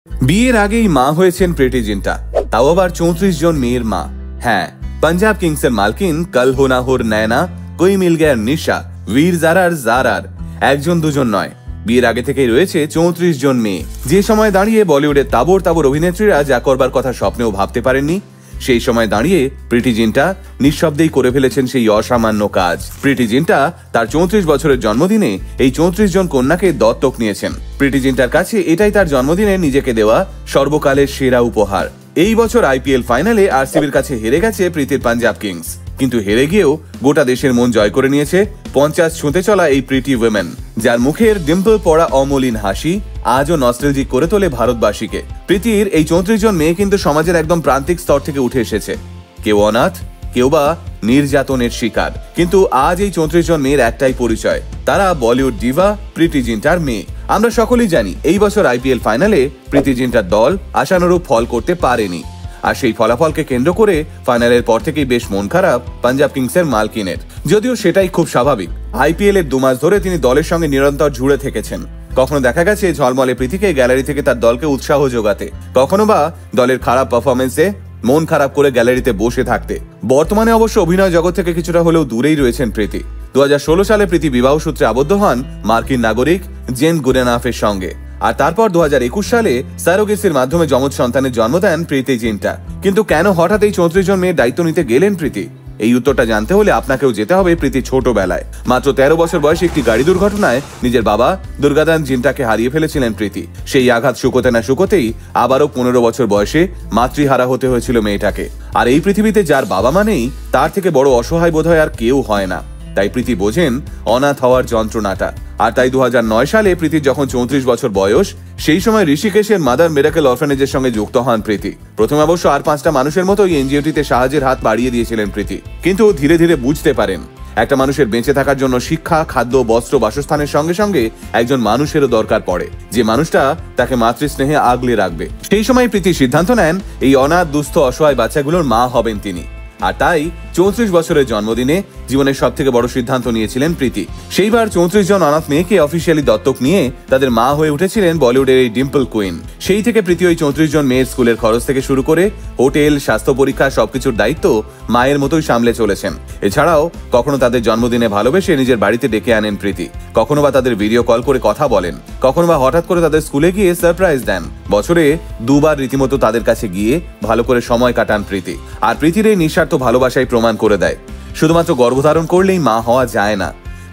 বিয়ের আগেই মা হয়েছেন প্রীতি জিন্টা, তাও আবার 34 জন মেয়ের মা। হ্যাঁ, পাঞ্জাব কিংসের মালকিন কল হো না হোর নয়না, কোই মিল গয়া নিশা, বীর জারার জারার একজন দুজন নয়, বিয়ের আগে থেকেই রয়েছে 34 জন মেয়ে। যে সময় দাঁড়িয়ে বলিউডের তাবর তাবর অভিনেত্রীরা যা করবার কথা স্বপ্নেও ভাবতে পারেননি, সেই সময় দাঁড়িয়ে প্রীতি জিন্টা নিঃশব্দেই করে ফেলেছেন সেই অসামান্য কাজ। প্রীতি জিন্টা তার 34 বছরের জন্মদিনে এই 34 জন কন্যাকে দত্তক নিয়েছেন। প্রীতি জিন্টার কাছে এটাই তার জন্মদিনে নিজেকে দেওয়া সর্বকালের সেরা উপহার। এই বছর আইপিএল ফাইনালে আরসিবির কাছে হেরে গেছে প্রীতির পাঞ্জাব কিংস, কিন্তু হেরে গিয়েও গোটা দেশের মন জয় করে নিয়েছে 50 ছুঁতে চলা এই প্রিটি উইমেন, যার মুখের ডিম্পল পড়া অমলিন হাসি আজও নস্টালজিক করে তোলে ভারতবাসীকে। প্রীতির এই 34 জন মেয়ে কিন্তু সমাজের একদম প্রান্তিক স্তর থেকে উঠে এসেছে। কেউ অনাথ, কেউ বা নির্যাতনের শিকার, কিন্তু আজ এই 34 জন মেয়ের একটাই পরিচয়, তারা বলিউড ডিভা প্রীতি জিন্টার মেয়ে। আমরা সকলেই জানি এই বছর আইপিএল ফাইনালে প্রীতি জিন্টার দল আশানুরূপ ফল করতে পারেনি, আর সেই ফলাফলকে কেন্দ্র করে ফাইনালের পর থেকেই বেশ মন খারাপ পাঞ্জাব কিংসের মালকিনের। যদিও সেটাই খুব স্বাভাবিক, আইপিএল এর 2 মাস ধরে তিনি দলের সঙ্গে নিরন্তর জুড়ে থেকেছেন। কখনো দেখা গেছে ঝলমলে প্রীতিকে গ্যালারি থেকে তার দলকে উৎসাহ যোগাতে, কখনো বা দলের খারাপ পারফরমেন্সে মন খারাপ করে গ্যালারিতে বসে থাকতে। বর্তমানে অবশ্য অভিনয় জগৎ থেকে কিছুটা হলেও দূরেই রয়েছেন প্রীতি। 2016 সালে প্রীতি বিবাহ সূত্রে আবদ্ধ হন মার্কিন নাগরিক জেন গুডেনাফের সঙ্গে, আর তারপর 2021 সালে সারোগেসির মাধ্যমে যমজ সন্তানের জন্ম দেন প্রীতি জিন্টা। কিন্তু কেন হঠাৎ এই 34 জন মেয়ের দায়িত্ব নিতে গেলেন প্রীতি? এই উত্তরটা জানতে হলে আপনাকেও যেতে হবে প্রীতি ছোটবেলায়। মাত্র 13 বছর বয়সে একটি গাড়ি দুর্ঘটনায় নিজের বাবা দুর্গাদান জিন্টাকে হারিয়ে ফেলেছিলেন প্রীতি। সেই আঘাত শুকোতে না শুকোতেই আবারও 15 বছর বয়সে মাতৃহারা হতে হয়েছিল মেয়েটাকে। আর এই পৃথিবীতে যার বাবা মানেই তার থেকে বড় অসহায় বোধহয় আর কেউ হয় না। তাই প্রীতি বোঝেন অনাথ হওয়ার যন্ত্রণাটা। আর তাই 2009 সালে প্রীতির যখন 34 বছর বয়স, সেই সময় ঋষিকেশের মাদার মিরাকেল অরফানেজের সঙ্গে যুক্ত হন প্রীতি। প্রথমে অবশ্য আর 5টা মানুষের মতো এই এনজিওটিতে সাহায্যের হাত বাড়িয়ে দিয়েছিলেন প্রীতি, কিন্তু ধীরে ধীরে বুঝতে পারেন একটা মানুষের বেঁচে থাকার জন্য শিক্ষা, খাদ্য, বস্ত্র, বাসস্থানের সঙ্গে সঙ্গে একজন মানুষেরও দরকার পড়ে, যে মানুষটা তাকে মাতৃস্নেহে আগলে রাখবে। সেই সময় প্রীতি সিদ্ধান্ত নেন এই অনাথ, দুস্থ, অসহায় বাচ্চাগুলোর মা হবেন তিনি। আর তাই 34 বছরের জন্মদিনে জীবনের সব থেকে বড় সিদ্ধান্ত নিয়েছিলেন প্রীতি। সেইবার 34 জন অনাথ মেয়েকে অফিসিয়ালি দত্তক নিয়ে তাদের মা হয়ে উঠেছিলেন বলিউডের এই ডিম্পল কুইন। সেই থেকে প্রীতি ওই 34 জন মেয়ের স্কুলের খরচ থেকে শুরু করে হোটেল, স্বাস্থ্য পরীক্ষা সবকিছুর দায়িত্ব মায়ের মতোই সামলে চলেছেন। এছাড়াও কখনো তাদের জন্মদিনে ভালোবেসে নিজের বাড়িতে ডেকে আনেন প্রীতি, কখনো বা তাদের ভিডিও কল করে কথা বলেন, কখনো বা হঠাৎ করে তাদের স্কুলে গিয়ে সারপ্রাইজ দেন। বছরে 2 বার রীতিমতো তাদের কাছে গিয়ে ভালো করে সময় কাটান প্রীতি। আর প্রীতির এই নিঃস্বার্থ ভালোবাসাই প্রমাণ করে দেয় শুধুমাত্র গর্ভধারণ করলেই মা হওয়া যায় না।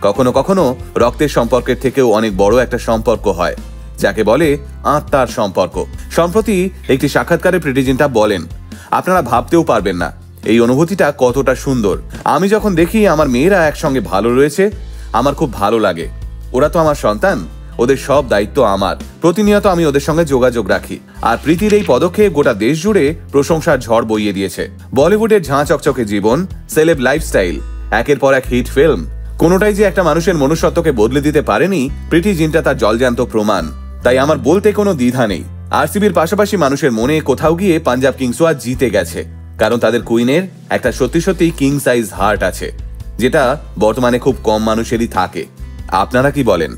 কখনো কখনো রক্তের সম্পর্কের থেকেও অনেক বড় একটা সম্পর্ক হয়, যাকে বলে আত্মার সম্পর্ক। সম্প্রতি একটি সাক্ষাৎকারে প্রীতি জিন্টা বলেন, আপনারা ভাবতেও পারবেন না এই অনুভূতিটা কতটা সুন্দর। আমি যখন দেখি আমার মেয়েরা একসঙ্গে ভালো রয়েছে, আমার খুব ভালো লাগে। ওরা তো আমার সন্তান, ওদের সব দায়িত্ব আমার। প্রতিনিয়ত আমি ওদের সঙ্গে যোগাযোগ রাখি। আর প্রীতির এই পদক্ষেপ গোটা দেশ জুড়ে প্রশংসার ঝড় বইয়ে দিয়েছে। বলিউডের ঝাঁ চকচকে জীবন, সেলেব লাইফস্টাইল, একের পর এক হিট ফিল্ম, কোনোটাই যে একটা মানুষের মনুষ্যত্বকে বদলে দিতে পারেনি, প্রীতি জিন্টা তার জলজান্ত প্রমাণ। তাই আমার বলতে কোনো দ্বিধা নেই, আরসিবির পাশাপাশি মানুষের মনে কোথাও গিয়ে পাঞ্জাব কিংসও আজ জিতে গেছে, কারণ তাদের কুইনের একটা সত্যি সত্যি কিং সাইজ হার্ট আছে, যেটা বর্তমানে খুব কম মানুষেরই থাকে। আপনারা কি বলেন?